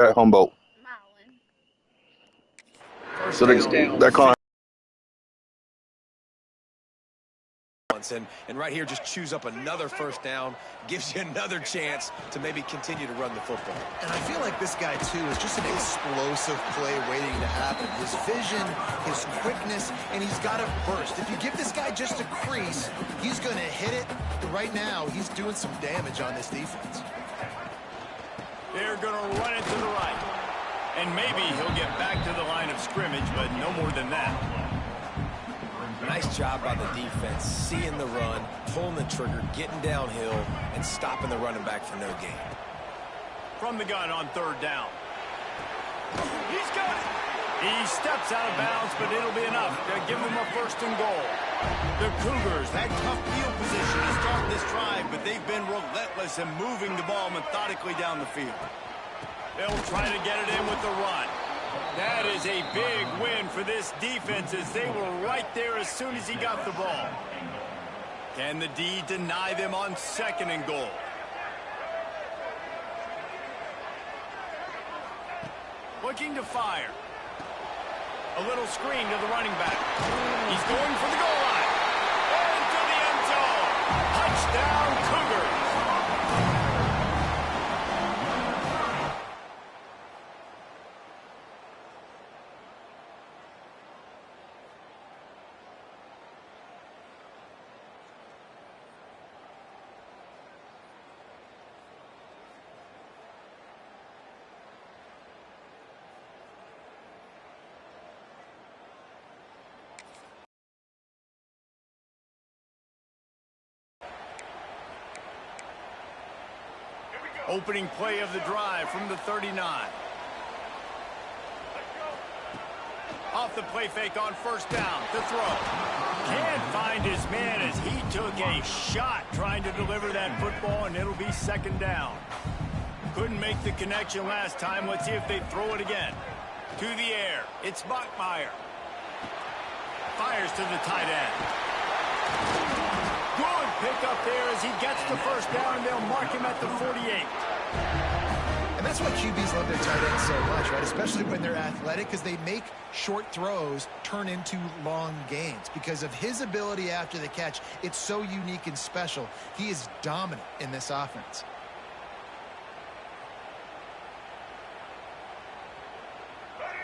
at Humboldt. First So down. they're calling. And right here, just choose up another first down, gives you another chance to maybe continue to run the football. And I feel like this guy, too, is just an explosive play waiting to happen. His vision, his quickness, and he's got a burst. If you give this guy just a crease, he's going to hit it. Right now, he's doing some damage on this defense. They're going to run it to the right. And maybe he'll get back to the line of scrimmage, but no more than that. Nice job by the defense, seeing the run, pulling the trigger, getting downhill, and stopping the running back for no gain. From the gun on third down. He's got it. He steps out of bounds, but it'll be enough to give them a first and goal. The Cougars had tough field position to start this drive, but they've been relentless in moving the ball methodically down the field. They'll try to get it in with the run. That is a big win for this defense as they were right there as soon as he got the ball. Can the D deny them on second and goal? Looking to fire. A little screen to the running back. He's going for the goal line. Into the end zone. Touchdown, Cougars. Opening play of the drive from the 39. Off the play fake on first down to throw. Can't find his man as he took a shot trying to deliver that football, and it'll be second down. Couldn't make the connection last time. Let's see if they throw it again. To the air. It's Bachmeier. Fires to the tight end. Good pick up there as he gets the first down, and they'll mark him at the 48. And that's why QBs love their tight ends so much, right? Especially when they're athletic, because they make short throws turn into long gains. Because of his ability after the catch, it's so unique and special. He is dominant in this offense.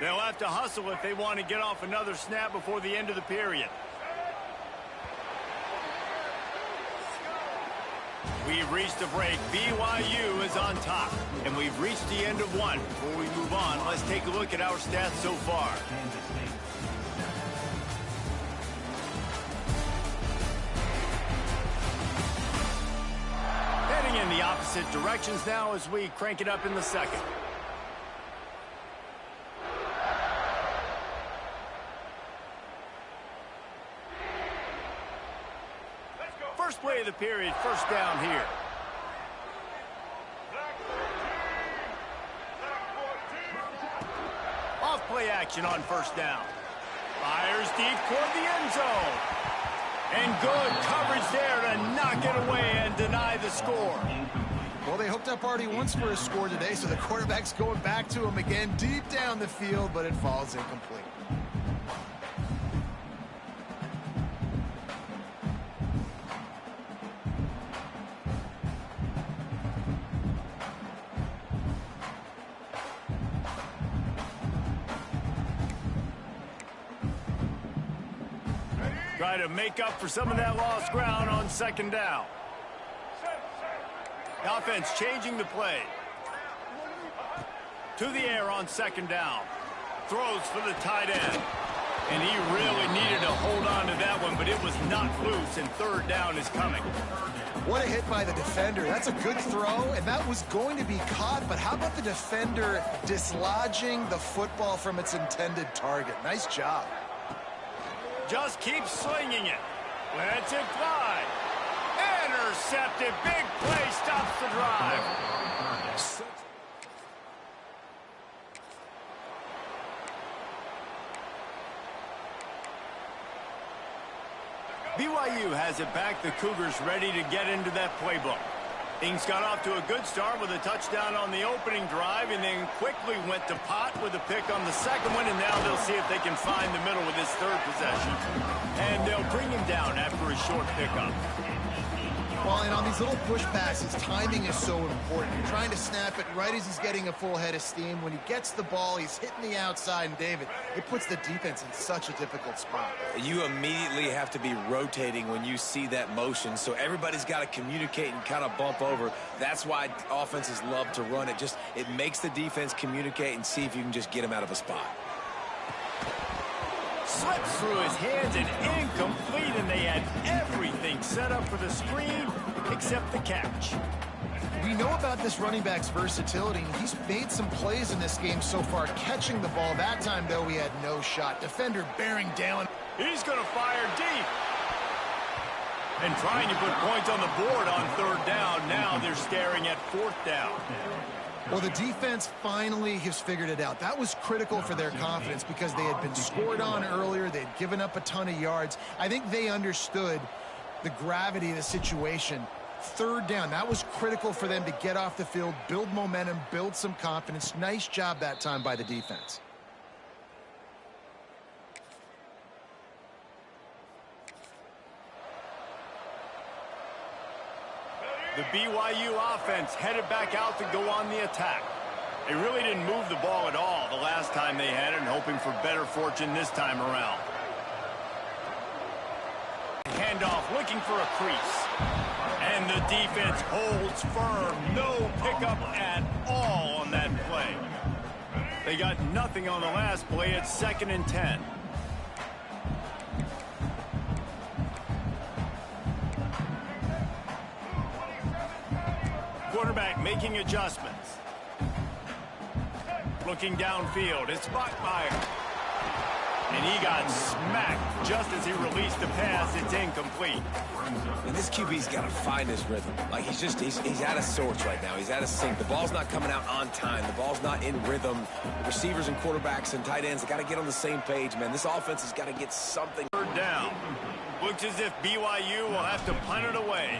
They'll have to hustle if they want to get off another snap before the end of the period. We've reached the break. BYU is on top. And we've reached the end of one. Before we move on, let's take a look at our stats so far. Heading in the opposite directions now as we crank it up in the second. First play of the period, first down here. Off play action on first down. Fires deep toward the end zone. And good coverage there to knock it away and deny the score. Well, they hooked up already once for a score today, so the quarterback's going back to him again deep down the field, but it falls incomplete. Try to make up for some of that lost ground on second down. The offense changing the play. To the air on second down. Throws for the tight end. And he really needed to hold on to that one, but it was not loose, and third down is coming. What a hit by the defender. That's a good throw, and that was going to be caught, but how about the defender dislodging the football from its intended target? Nice job. Just keeps slinging it. Lets it fly. Intercepted. Big play stops the drive. BYU has it back. The Cougars ready to get into that playbook. Things got off to a good start with a touchdown on the opening drive and then quickly went to pot with a pick on the second one, and now they'll see if they can find the middle with this third possession. And they'll bring him down after a short pickup. Well, and on these little push passes, timing is so important. You're trying to snap it right as he's getting a full head of steam. When he gets the ball, he's hitting the outside, and David, it puts the defense in such a difficult spot. You immediately have to be rotating when you see that motion, so everybody's got to communicate and kind of bump over. That's why offenses love to run it. It makes the defense communicate and see if you can just get him out of a spot. Slips through his hands and incomplete, and they had everything set up for the screen except the catch. We know about this running back's versatility, and he's made some plays in this game so far, catching the ball. That time, though, he had no shot. Defender bearing down. He's going to fire deep. And trying to put points on the board on third down. Now they're staring at fourth down. Well, the defense finally has figured it out. That was critical for their confidence because they had been scored on earlier. They had given up a ton of yards. I think they understood the gravity of the situation. Third down, that was critical for them to get off the field, build momentum, build some confidence. Nice job that time by the defense. The BYU offense headed back out to go on the attack. They really didn't move the ball at all the last time they had it, and hoping for better fortune this time around. Handoff looking for a crease. And the defense holds firm. No pickup at all on that play. They got nothing on the last play. It's 2nd and 10. Quarterback making adjustments. Looking downfield, it's Bachmeier. And he got smacked just as he released the pass. It's incomplete. And this QB's got to find his rhythm. Like, he's out of sorts right now. He's out of sync. The ball's not coming out on time. The ball's not in rhythm. The receivers and quarterbacks and tight ends, they got to get on the same page, man. This offense has got to get something. Third down. Looks as if BYU will have to punt it away.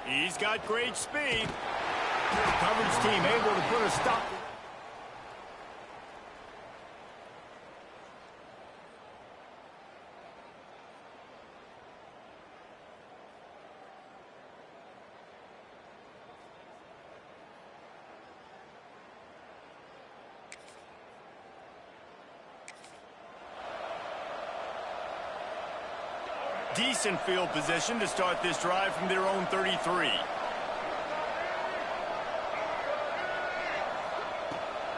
He's got great speed. Coverage team able to put a stop. Decent field position to start this drive from their own 33.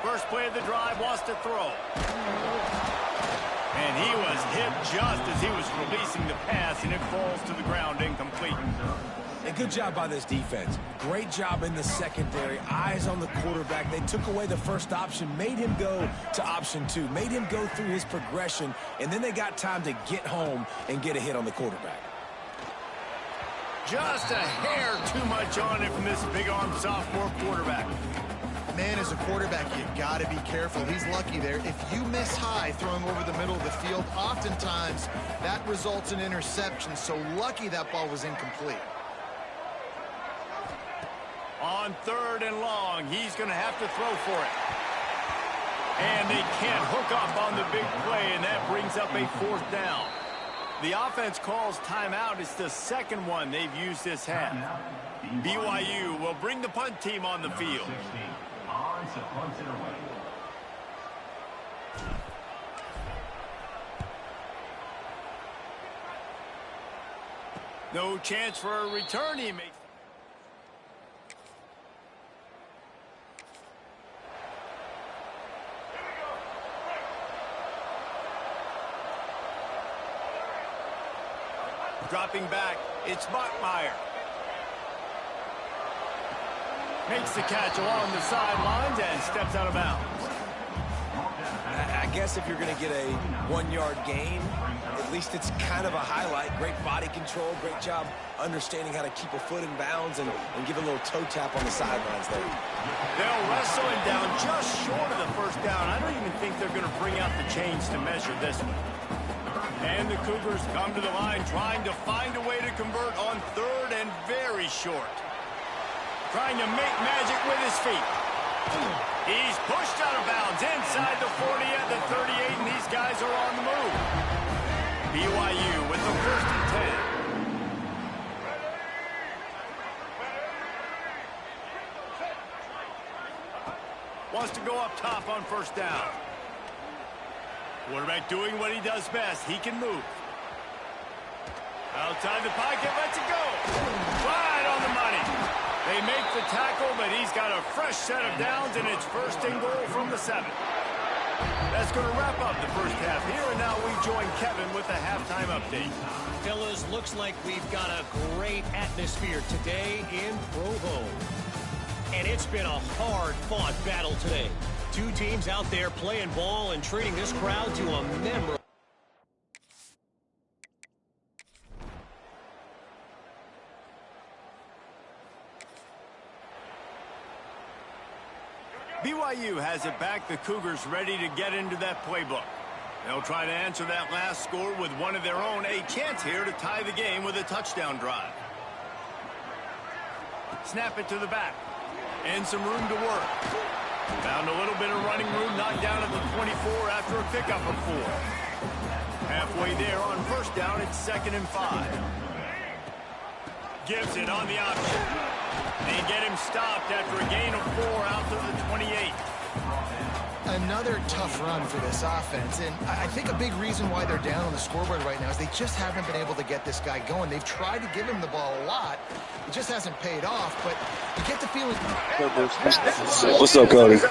First play of the drive, wants to throw. And he was hit just as he was releasing the pass, and it falls to the ground incomplete. And good job by this defense. Great job in the secondary. Eyes on the quarterback. They took away the first option, made him go to option 2, made him go through his progression, and then they got time to get home and get a hit on the quarterback. Just a hair too much on it from this big-arm sophomore quarterback. Man, as a quarterback, you got to be careful. He's lucky there. If you miss high throwing over the middle of the field, oftentimes that results in interception. So lucky that ball was incomplete. On 3rd and long, he's going to have to throw for it. And they can't hook up on the big play, and that brings up a 4th down. The offense calls timeout. It's the second one they've used this half. BYU will bring the punt team on the field. No chance for a return. He makes. Dropping back, it's Bachmeier. Makes the catch along the sidelines and steps out of bounds. I guess if you're going to get a 1-yard gain, at least it's kind of a highlight. Great body control, great job understanding how to keep a foot in bounds and give a little toe tap on the sidelines there. They'll wrestle him down just short of the first down. I don't even think they're going to bring out the chains to measure this one. And the Cougars come to the line trying to find a way to convert on third and very short. Trying to make magic with his feet. He's pushed out of bounds inside the 40 at the 38, and these guys are on the move. BYU with the 1st and 10. Wants to go up top on 1st down. Quarterback doing what he does best. He can move. Outside the pocket, lets it go. Right on the money. They make the tackle, but he's got a fresh set of downs, and it's 1st and goal from the 7. That's going to wrap up the first half here, and now we join Kevin with the halftime update. Fellas, looks like we've got a great atmosphere today in Provo. And it's been a hard-fought battle today. Two teams out there playing ball and treating this crowd to a memorable. BYU has it back. The Cougars ready to get into that playbook. They'll try to answer that last score with one of their own. A chance here to tie the game with a touchdown drive. Snap it to the back. And some room to work. Found a little bit of running room, knocked down at the 24 after a pickup of 4. Halfway there on 1st down, it's 2nd and 5. Gives it on the option. They get him stopped after a gain of 4 out to the 28. Another tough run for this offense, and I think a big reason why they're down on the scoreboard right now is they just haven't been able to get this guy going. They've tried to give him the ball a lot. It just hasn't paid off, but you get the feeling... What's up, Cody? The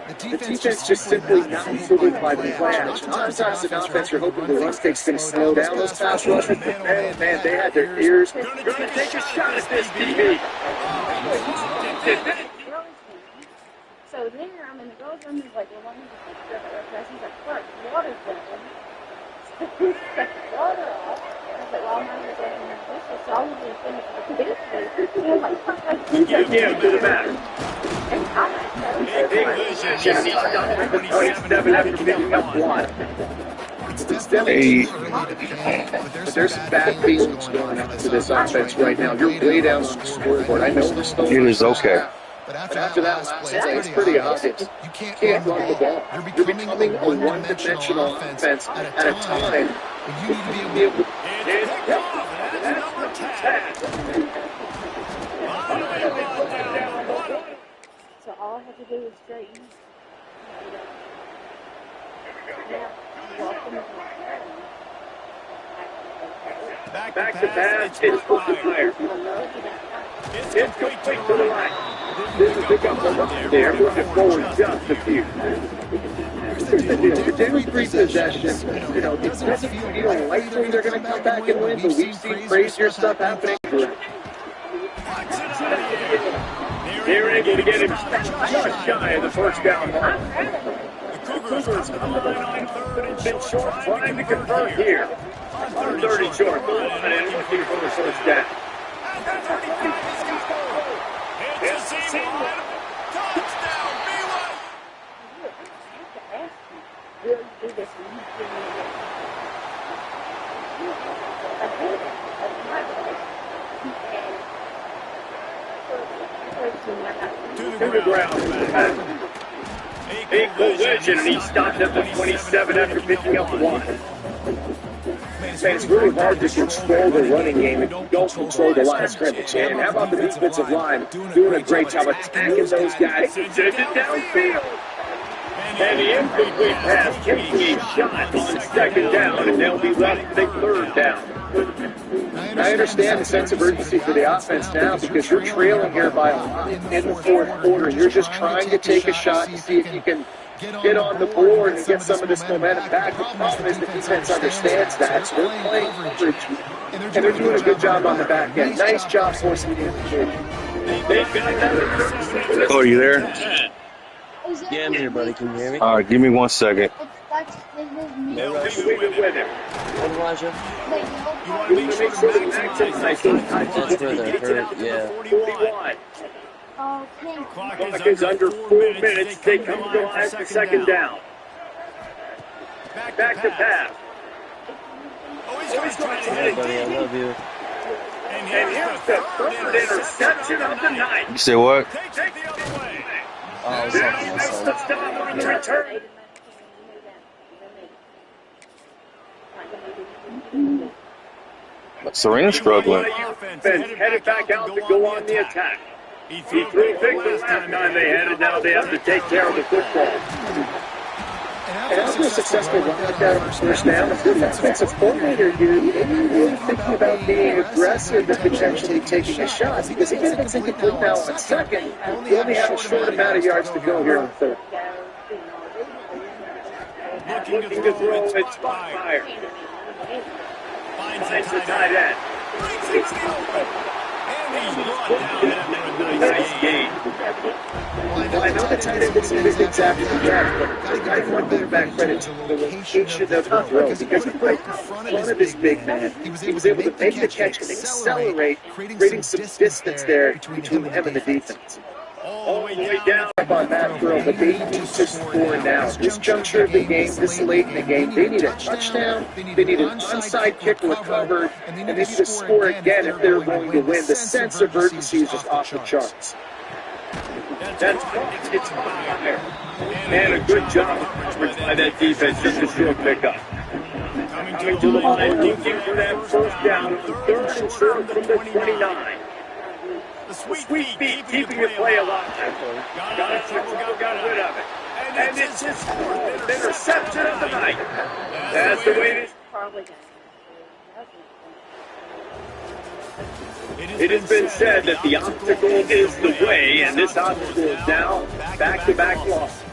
The defense just simply not figured by the flash. Sometimes an offense, you're hoping the run state's going to slow down those pass rushers, but man, they had their ears. Going to take a shot at this, DB. So there, I'm in the girls' room, he's like, well, he's like, Clark, water's down. So he cut the water off. I was like, well, I'm not going to go in this, so I was just finished the business. And I was like, fuck, I can't. Yeah, to the back. And I'm like, Big vision. He's done with the 27 after picking up 1. But there's some bad feelings going on to this offense right now. You're way down on the scoreboard. I know this It is okay. But after that last play, it's pretty obvious. You can't run the ball. You're becoming a one-dimensional offense at a time when you need to be able to... It's number 10. so all I had to do was straighten. Back to pass, it's higher. It's complete to the line. This is pick up the run there, moving forward just a few. Here's the deal. The Denver possession, you know, it doesn't feel likely they're going to come back and win, but we've seen crazier stuff happening. They're able to get him just shy of the 1st down mark. The Cougars come on third and been short, trying to convert here. On 30 short, and looking for the 1st down. It's a single touchdown, BYU. We'll do this To the ground. Big possession, and he stopped at the 27 after picking up 1. Man, it's really hard to control the running game if you don't control the line of scrimmage. And how about the defensive line doing a great job attacking those guys? Sends it downfield. And the incomplete pass takes a shot on 2nd down, and they'll be left with a 3rd down. I understand the sense of urgency for the offense now because you're trailing here by a lot in the 4th quarter. You're just trying to take a shot to see if you can get on the board and get some of this momentum back. The problem is the defense understands that, so they're playing coverage, and they're doing a good job on the back end. Nice job forcing the indication. They've got another. Oh, are you there? Yeah, I'm here, buddy. Can you hear me? All right, give me 1 second. That's Leave it with him. I'm Elijah. You want to make sure to maximize those That's where they're hurt, yeah. 41. Okay. Clock is under 4 minutes. They come to the line for 2nd down. Back to pass. Oh, he's going to try to hit it Buddy, I deep. love you. And here's the third interception of the night. You say what? Takes it the other way. Oh, I was talking to myself. Touchdown on the return. Serena's struggling. Offense headed back out to go on the attack. He He threw big the last time they had it. Now they have to take care of the football. And after a successful run like that on first down, if you're an offensive coordinator, you're really thinking about being aggressive and potentially taking a shot. Because even if it's incomplete now on second, you only have a short amount of yards to go here on third. Looking to throw, it's fire. Finds the tight end. Nice game. Well, I know the tight end did some big things after the catch, but I want quarterback credit to the location of the throw, because right in front of this big man, he was able to make the catch and accelerate, creating some distance there between him and the defense. All the way down. On that throw, but they need to score now. This juncture of the game, this late in the game, they need a touchdown, they need an onside kick recovered, and they need to score again if they're going to win. The sense of urgency is just off the charts. That's it's fire. And a good job by that defense, just a short pickup. Coming to the line, looking for that first down, third and short from the 29. The Sweet feet, keeping the play alive. Got it, got rid of it. And it's his fourth interception of the night. That's the way it is. It has been said that the obstacle is the way, and this obstacle is now back-to-back loss.